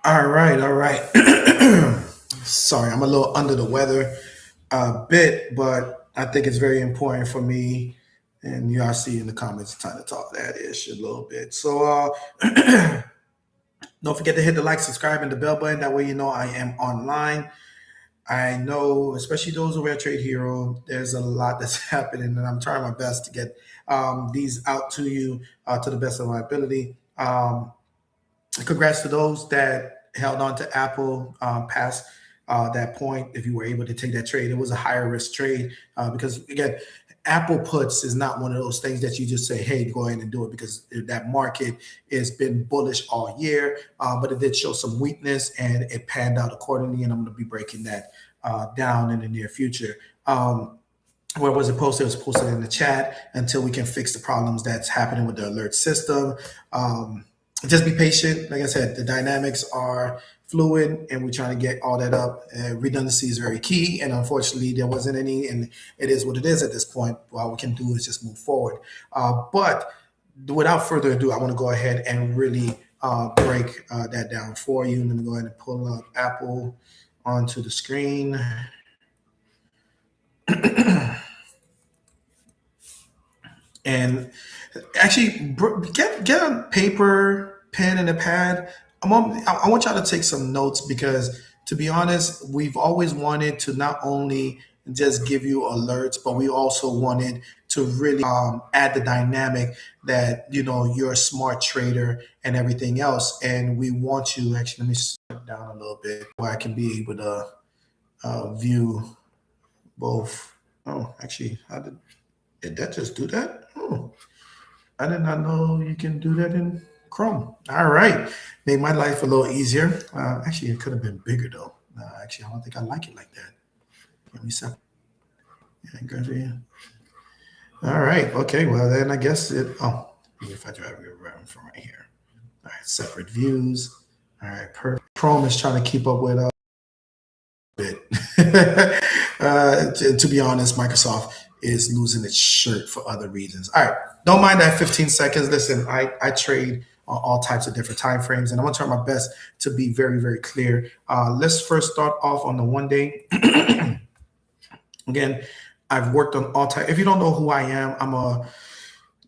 All right, all right. Sorry, I'm a little under the weather a bit, but I think it's very important for me. And you all see in the comments, time to talk that ish a little bit. So don't forget to hit the like, subscribe, and the bell button. That way, you know I am online. I know, especially those over at Trade Hero, there's a lot that's happening, and I'm trying my best to get these out to you to the best of my ability. Congrats to those that held on to Apple past that point. If you were able to take that trade, it was a higher risk trade because again, Apple puts is not one of those things that you just say, "Hey, go ahead and do it," because that market has been bullish all year, but it did show some weakness and it panned out accordingly. And I'm going to be breaking that down in the near future. Where was it posted? It was posted in the chat until we can fix the problems that's happening with the alert system. Just be patient. Like I said, the dynamics are fluid and we're trying to get all that up. Redundancy is very key. And unfortunately, there wasn't any, and it is what it is at this point. All we can do is just move forward. But without further ado, I want to go ahead and really break that down for you. Let me go ahead and pull up Apple onto the screen. And actually get a paper, pen, and a pad. I want y'all to take some notes because, to be honest, we've always wanted to not only just give you alerts, but we also wanted to really add the dynamic that you're a smart trader and everything else. And we want you actually. Let me slow it down a little bit where I can be able to view both. Oh, actually, did that just do that? Oh, I did not know you can do that in Chrome. All right. Made my life a little easier. Actually, it could have been bigger though. Actually, I don't think I like it like that. Let me separate. Yeah, go to all right. Okay. Well, then I guess it. Oh, if I drive it around from right here. All right. Separate views. All right. Perfect. Chrome is trying to keep up with bit. To be honest, Microsoft is losing its shirt for other reasons. All right, don't mind that 15 seconds. Listen, I trade on all types of different time frames, and I'm gonna try my best to be very, very clear. Let's first start off on the 1 day. Again, I've worked on all type. If you don't know who I am, I'm a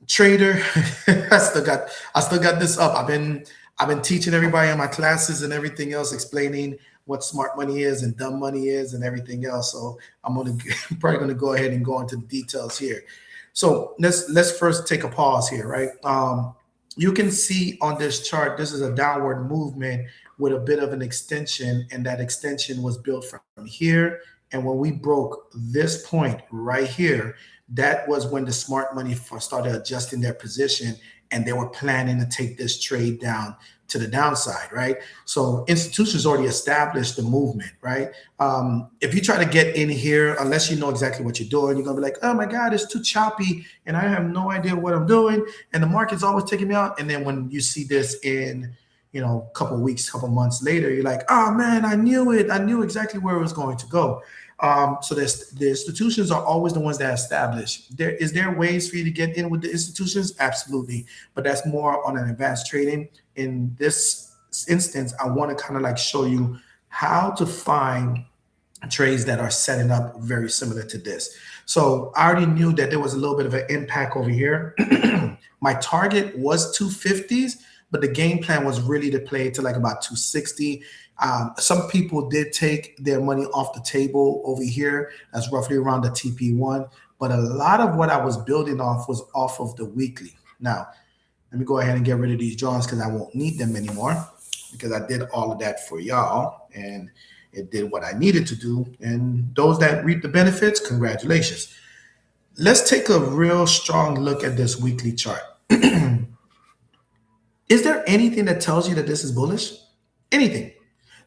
trader. I still got this up. I've been teaching everybody in my classes and everything else, explaining what smart money is and dumb money is and everything else. So probably gonna go ahead and go into the details here. So let's first take a pause here, right? You can see on this chart, this is a downward movement with a bit of an extension, and that extension was built from here. And when we broke this point right here, that was when the smart money started adjusting their position and they were planning to take this trade down to the downside, right? So institutions already established the movement, right? If you try to get in here, unless you know exactly what you're doing, you're gonna be like, oh my God, it's too choppy and I have no idea what I'm doing. And the market's always taking me out. And then when you see this in, a couple of weeks, couple of months later, you're like, oh man, I knew it. I knew exactly where it was going to go. So the institutions are always the ones that establish. Is there ways for you to get in with the institutions? Absolutely, but that's more on an advanced trading. In this instance, I want to kind of like show you how to find trades that are setting up very similar to this. So I already knew that there was a little bit of an impact over here. My target was 250s, but the game plan was really to play to like about 260. Some people did take their money off the table over here. That's roughly around the TP1. But a lot of what I was building off was off of the weekly. Now, let me go ahead and get rid of these drawings because I won't need them anymore because I did all of that for y'all and it did what I needed to do. And those that reap the benefits, congratulations. Let's take a real strong look at this weekly chart. Is there anything that tells you that this is bullish? Anything?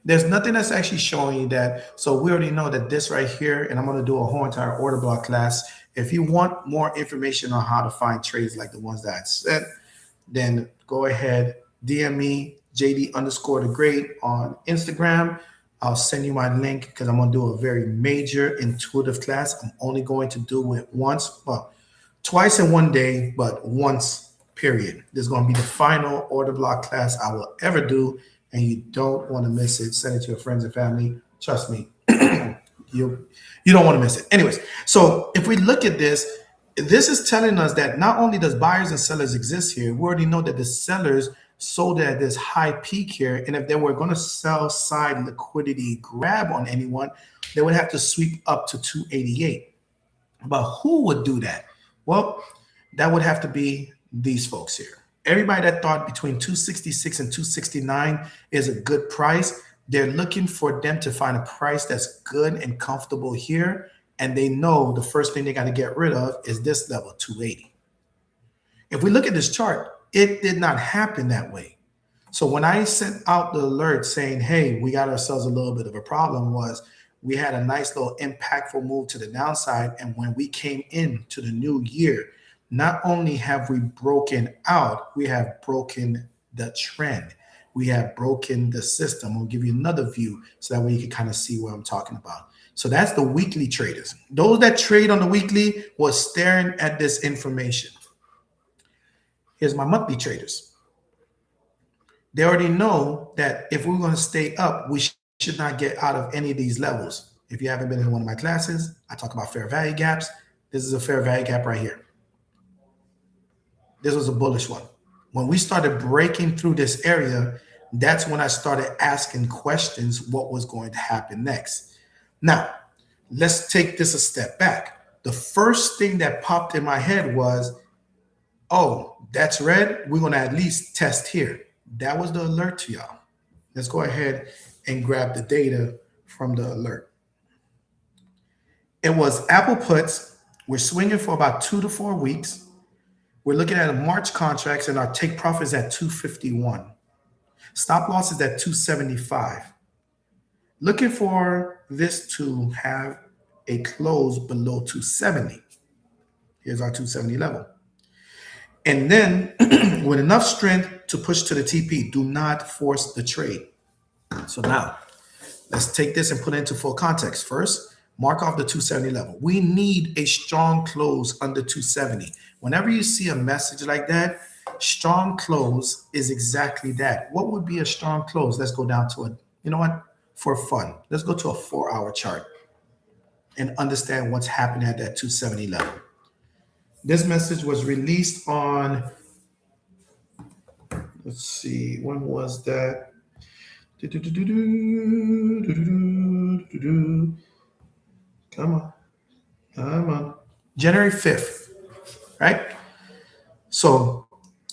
There's nothing that's actually showing you that. So we already know that this right here, and I'm going to do a whole entire order block class. If you want more information on how to find trades like the ones that I said, then go ahead, DM me, JD underscore the great on Instagram. I'll send you my link because I'm going to do a very major intuitive class. I'm only going to do it once, well, twice in 1 day, but once, period. This is going to be the final order block class I will ever do. and you don't want to miss it. Send it to your friends and family. Trust me, you don't want to miss it. Anyways, so if we look at this, this is telling us that not only does buyers and sellers exist here, we already know that the sellers sold at this high peak here, and if they were going to sell side liquidity grab on anyone, they would have to sweep up to 288. But who would do that? Well, that would have to be these folks here. Everybody that thought between 266 and 269 is a good price, they're looking for them to find a price that's good and comfortable here. And they know the first thing they got to get rid of is this level, 280. If we look at this chart, it did not happen that way. So when I sent out the alert saying, hey, we got ourselves a little bit of a problem, was we had a nice little impactful move to the downside. And when we came into the new year, not only have we broken out, we have broken the trend. We have broken the system. I'll give you another view so that way you can kind of see what I'm talking about. So that's the weekly traders. Those that trade on the weekly was staring at this information. Here's my monthly traders. They already know that if we're going to stay up, we should not get out of any of these levels. If you haven't been in one of my classes, I talk about fair value gaps. This is a fair value gap right here. This was a bullish one. When we started breaking through this area, that's when I started asking questions, what was going to happen next. Now, let's take this a step back. The first thing that popped in my head was, oh, that's red. We're going to at least test here. That was the alert to y'all. Let's go ahead and grab the data from the alert. It was Apple puts. We're swinging for about 2 to 4 weeks. We're looking at a March contracts and our take profit is at 251. Stop loss is at 275. Looking for this to have a close below 270. Here's our 270 level. And then with enough strength to push to the TP, do not force the trade. So now let's take this and put it into full context. First, mark off the 270 level. We need a strong close under 270. Whenever you see a message like that, strong close is exactly that. What would be a strong close? Let's go down to it. You know what? For fun, let's go to a 4-hour chart and understand what's happening at that 270 level. This message was released on, let's see, when was that? Come on. January 5th, right? So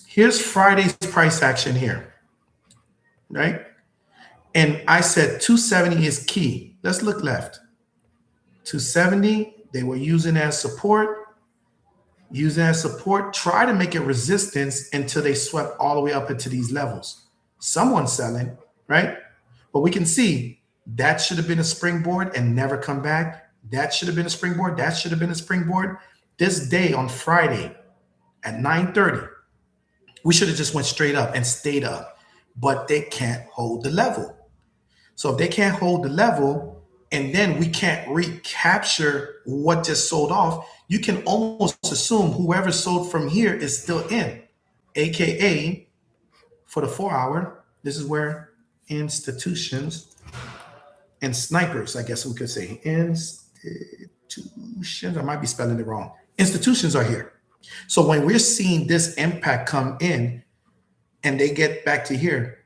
here's Friday's price action here, right? And I said 270 is key. Let's look left. 270, they were using as support. Try to make it resistance until they swept all the way up into these levels. Someone's selling, right? But we can see that should have been a springboard and never come back. That should have been a springboard. That should have been a springboard. This day on Friday at 9:30, we should have just went straight up and stayed up, but they can't hold the level. So if they can't hold the level and then we can't recapture what just sold off, you can almost assume whoever sold from here is still in, AKA for the 4-hour. This is where institutions and snipers, I guess we could say, institutions, I might be spelling it wrong. Institutions are here. So when we're seeing this impact come in and they get back to here,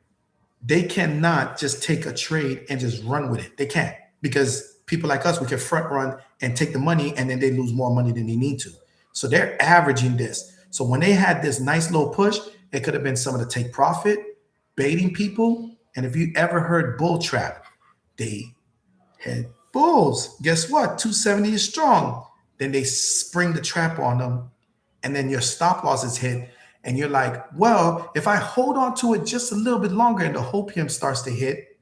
they cannot just take a trade and just run with it. They can't, because people like us, we can front run and take the money and then they lose more money than they need to. So they're averaging this. So when they had this nice low push, it could have been some of the take profit, baiting people. And if you ever heard bull trap, they had bulls. Guess what? 270 is strong. Then they spring the trap on them. And then your stop loss is hit. And you're like, well, if I hold on to it just a little bit longer and the hopium starts to hit,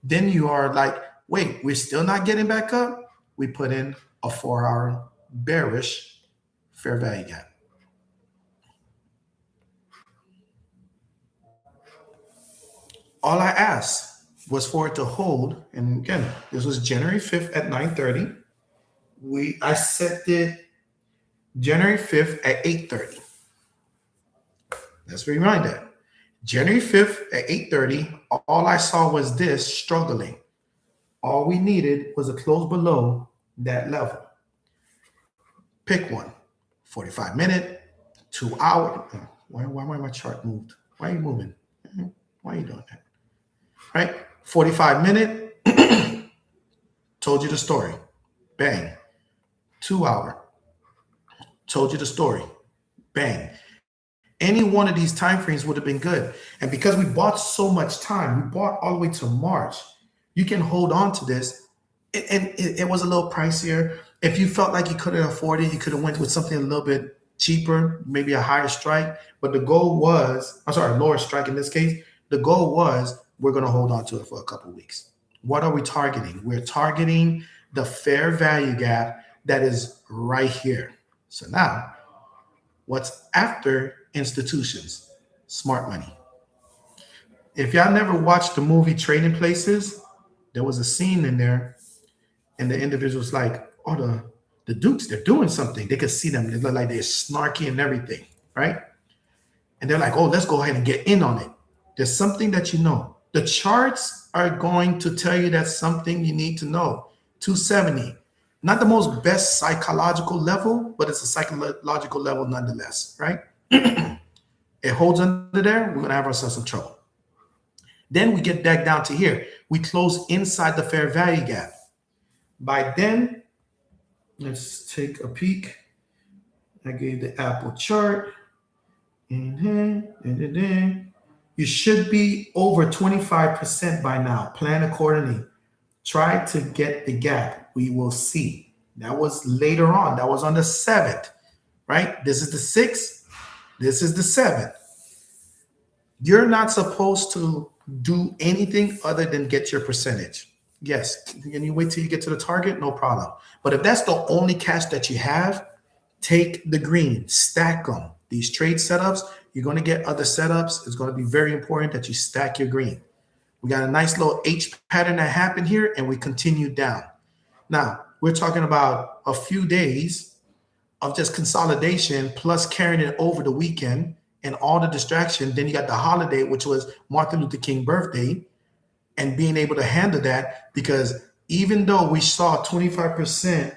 then you are like, wait, we're still not getting back up. We put in a 4-hour bearish fair value gap. All I asked was for it to hold. And again, this was January 5th at 9:30. I set it January 5th at 8:30. Let's rewind that. January 5th at 8:30, all I saw was this struggling. All we needed was a close below that level. Pick one. 45 minute, 2 hour. Why my chart moved? Why are you moving? Why are you doing that? Right? 45 minute, told you the story. Bang. 2 hour, told you the story. Bang. Any one of these time frames would have been good. And because we bought so much time, we bought all the way to March, you can hold on to this. And it was a little pricier. If you felt like you couldn't afford it, you could have went with something a little bit cheaper, maybe a higher strike. But the goal was, I'm sorry, lower strike in this case. The goal was we're going to hold on to it for a couple of weeks. What are we targeting? We're targeting the fair value gap that is right here. So now, what's after institutions? Smart money. If y'all never watched the movie Trading Places, there was a scene in there, and the individual's like, oh, the Dukes, they're doing something. They could see them. They look like they're snarky and everything, right? And they're like, oh, let's go ahead and get in on it. There's something that you know. The charts are going to tell you that's something you need to know. 270, not the most best psychological level, but it's a psychological level nonetheless, right? It holds under there, we're going to have ourselves some trouble. Then we get back down to here. We close inside the fair value gap. By then, let's take a peek. I gave the Apple chart. You should be over 25% by now. Plan accordingly. Try to get the gap. We will see. That was later on. That was on the 7th, right? This is the 6th. This is the 7th. You're not supposed to do anything other than get your percentage. Yes, can you wait till you get to the target? No problem. But if that's the only cash that you have, take the green, stack them. These trade setups, you're going to get other setups. It's going to be very important that you stack your green. We got a nice little H pattern that happened here, and we continue down. Now, we're talking about a few days of just consolidation plus carrying it over the weekend and all the distraction. Then you got the holiday, which was Martin Luther King birthday, and being able to handle that, because even though we saw 25%,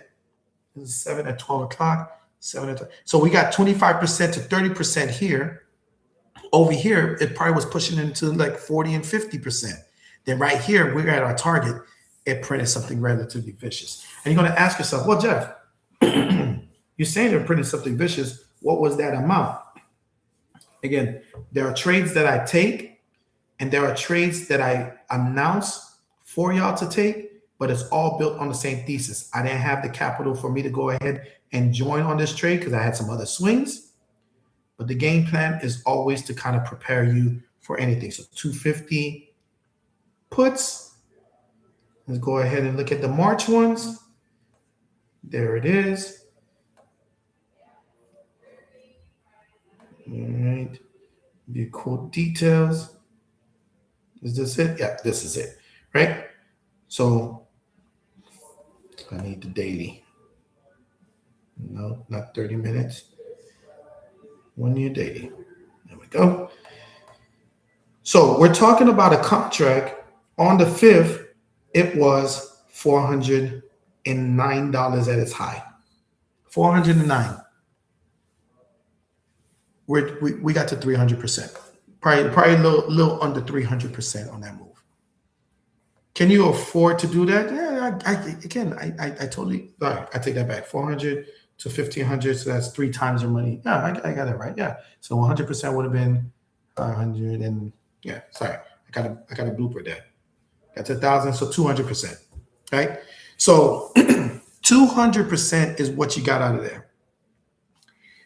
7 at 12 o'clock, 7 at 12, so we got 25% to 30% here. Over here, it probably was pushing into like 40 and 50%. Then right here, we're at our target. It printed something relatively vicious. And you're going to ask yourself, well, Jeff, you're saying they're printing something vicious. What was that amount? Again, there are trades that I take, and there are trades that I announce for y'all to take, but it's all built on the same thesis. I didn't have the capital for me to go ahead and join on this trade because I had some other swings. But the game plan is always to kind of prepare you for anything. So 250 puts. Let's go ahead and look at the March ones. There it is. All right. View quote details. Is this it? Yeah, this is it. Right? So I need the daily. No, not 30 minutes. 1 year daily. There we go. So we're talking about a contract on the 5th. It was $409 at its high. $409. We got to 300%. Probably a little under 300% on that move. Can you afford to do that? Yeah, I totally. All right, I take that back. 400 to 1,500, so that's 3 times your money. Yeah, I got it right. Yeah, so 100% would have been 500, and yeah, sorry, I got a blooper there. Got to 1,000, so 200%. Right? So 200% is what you got out of there.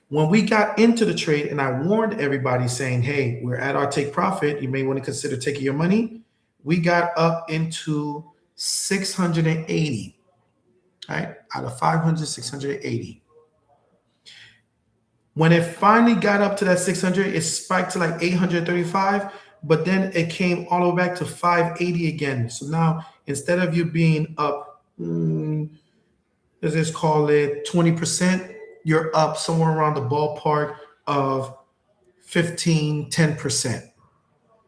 When we got into the trade, and I warned everybody saying, hey, we're at our take profit. You may want to consider taking your money. We got up into 680, right? Out of 500, 680. When it finally got up to that 600, it spiked to like 835, but then it came all the way back to 580 again. So now instead of you being up, let's just call it 20%, you're up somewhere around the ballpark of 15, 10%.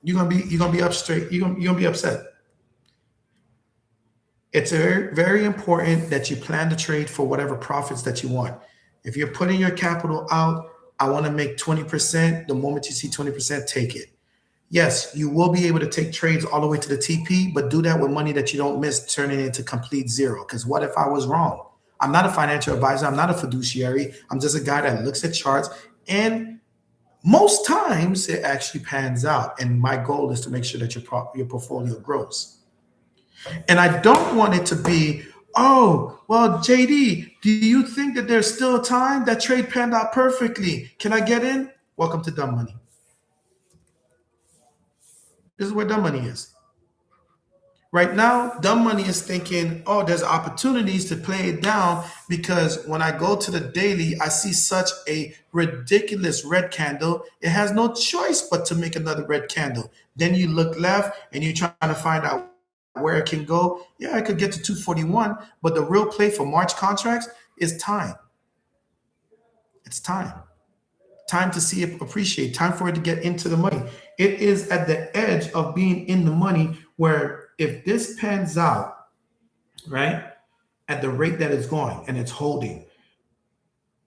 you're gonna be up straight. You're gonna be upset. It's very, very important that you plan to trade for whatever profits that you want. If you're putting your capital out, I want to make 20%. The moment you see 20%, take it. Yes, you will be able to take trades all the way to the TP, but do that with money that you don't miss, turning it into complete zero. Because what if I was wrong? I'm not a financial advisor. I'm not a fiduciary. I'm just a guy that looks at charts. And most times it actually pans out. And my goal is to make sure that your portfolio grows. And I don't want it to be, oh, well, JD, do you think that there's still time that trade panned out perfectly? Can I get in? Welcome to Dumb Money. This is where Dumb Money is. Right now, Dumb Money is thinking, oh, there's opportunities to play it down because when I go to the daily, I see such a ridiculous red candle. It has no choice but to make another red candle. Then you look left and you're trying to find out where it can go. Yeah, I could get to 241, but the real play for March contracts is time. It's time. Time to see it appreciate, time for it to get into the money. It is at the edge of being in the money where if this pans out, right, at the rate that it's going and it's holding,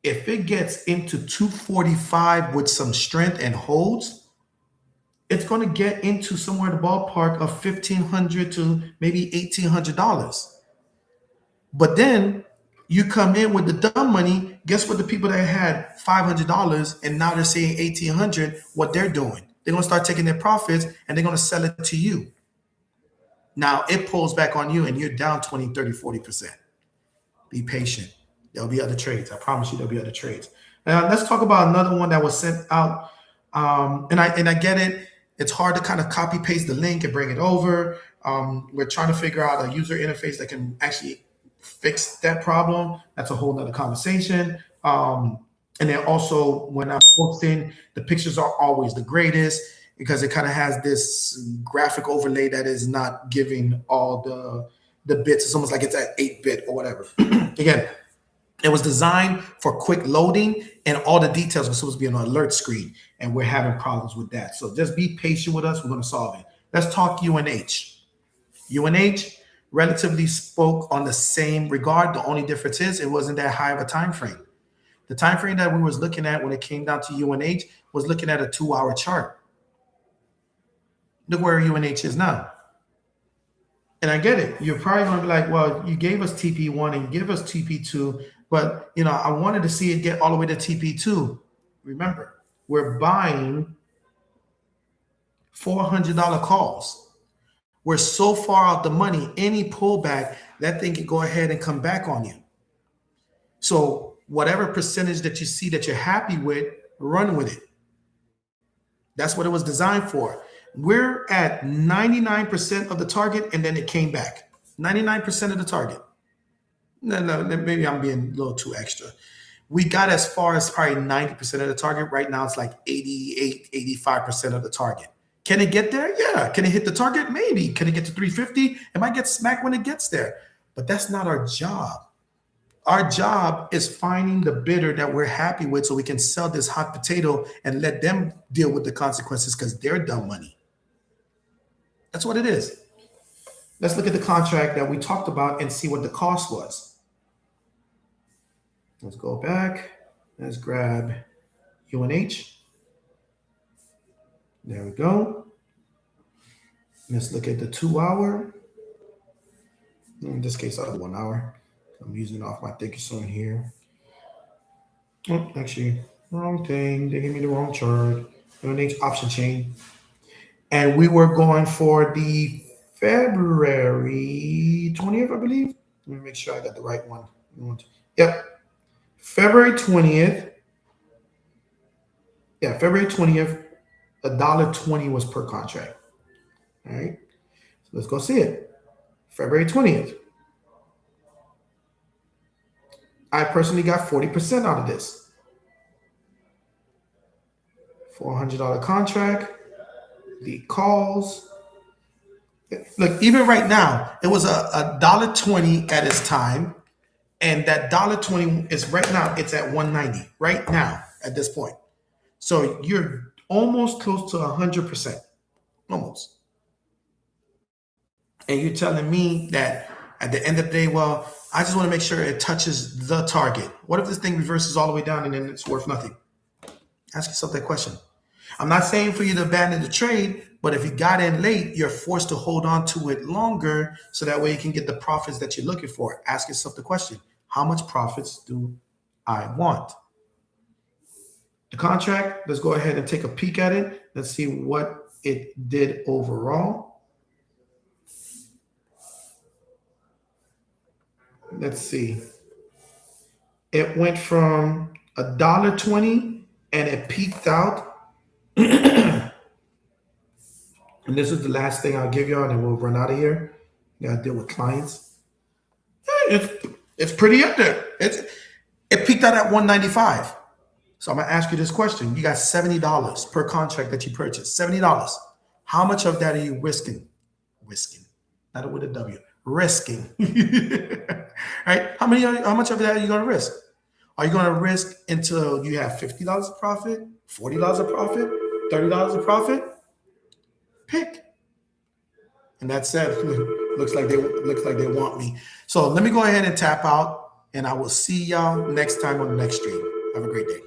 if it gets into 245 with some strength and holds, it's going to get into somewhere in the ballpark of $1,500 to maybe $1,800. But then you come in with the dumb money. Guess what? The people that had $500 and now they're saying 1,800, what they're doing? They're going to start taking their profits and they're going to sell it to you. Now it pulls back on you and you're down 20, 30, 40%. Be patient. There'll be other trades. I promise you there'll be other trades. Now let's talk about another one that was sent out. And I get it. It's hard to kind of copy paste the link and bring it over. We're trying to figure out a user interface that can actually fix that problem. That's a whole nother conversation. And then also when I'm posting, the pictures are always the greatest because it kind of has this graphic overlay that is not giving all the bits. It's almost like it's at 8-bit or whatever. Again, it was designed for quick loading and all the details were supposed to be on an alert screen. And we're having problems with that. So just be patient with us. We're going to solve it. Let's talk UNH. UNH relatively spoke on the same regard. The only difference is it wasn't that high of a time frame. The time frame that we was looking at when it came down to UNH was looking at a 2-hour chart. Look where UNH is now. And I get it. You're probably going to be like, well, you gave us TP1 and give us TP2, but I wanted to see it get all the way to TP2. Remember, we're buying $400 calls. We're so far out the money, any pullback, that thing can go ahead and come back on you. So whatever percentage that you see that you're happy with, run with it. That's what it was designed for. We're at 99% of the target, and then it came back. 99% of the target. No, maybe I'm being a little too extra. We got as far as probably 90% of the target. Right now, it's like 88, 85% of the target. Can it get there? Yeah. Can it hit the target? Maybe. Can it get to 350? It might get smacked when it gets there. But that's not our job. Our job is finding the bidder that we're happy with so we can sell this hot potato and let them deal with the consequences because they're dumb money. That's what it is. Let's look at the contract that we talked about and see what the cost was. Let's go back. Let's grab UNH. There we go. Let's look at the 2-hour. In this case, I'll do 1 hour. I'm using off my Thinkorswim here. Oh, actually, wrong thing. They gave me the wrong chart. UNH option chain. And we were going for the February 20th, I believe. Let me make sure I got the right one. Yep. February 20th. Yeah, February 20th, $1.20 was per contract. All right. So let's go see it. February 20th. I personally got 40% out of this. $400 contract. The calls. Look, even right now, it was a $1.20 at its time. And that $1.20 is right now, it's at 190 right now at this point. So you're almost close to 100%. almost. And you're telling me that at the end of the day, well, I just want to make sure it touches the target. What if this thing reverses all the way down and then it's worth nothing? Ask yourself that question. I'm not saying for you to abandon the trade, but if you got in late, you're forced to hold on to it longer so that way you can get the profits that you're looking for. Ask yourself the question, how much profits do I want? The contract, let's go ahead and take a peek at it. Let's see what it did overall. Let's see. It went from $1.20 and it peaked out. And this is the last thing I'll give y'all, and then we'll run out of here. You gotta deal with clients. It's pretty up there. It peaked out at 195. So I'm gonna ask you this question. You got $70 per contract that you purchased. $70. How much of that are you risking? Risking. Not with a W. Risking. Right? How much of that are you gonna risk? Are you gonna risk until you have $50 of profit, $40 of profit, $30 of profit? Pick. And that said, looks like they want me. So let me go ahead and tap out, and I will see y'all next time on the next stream. Have a great day.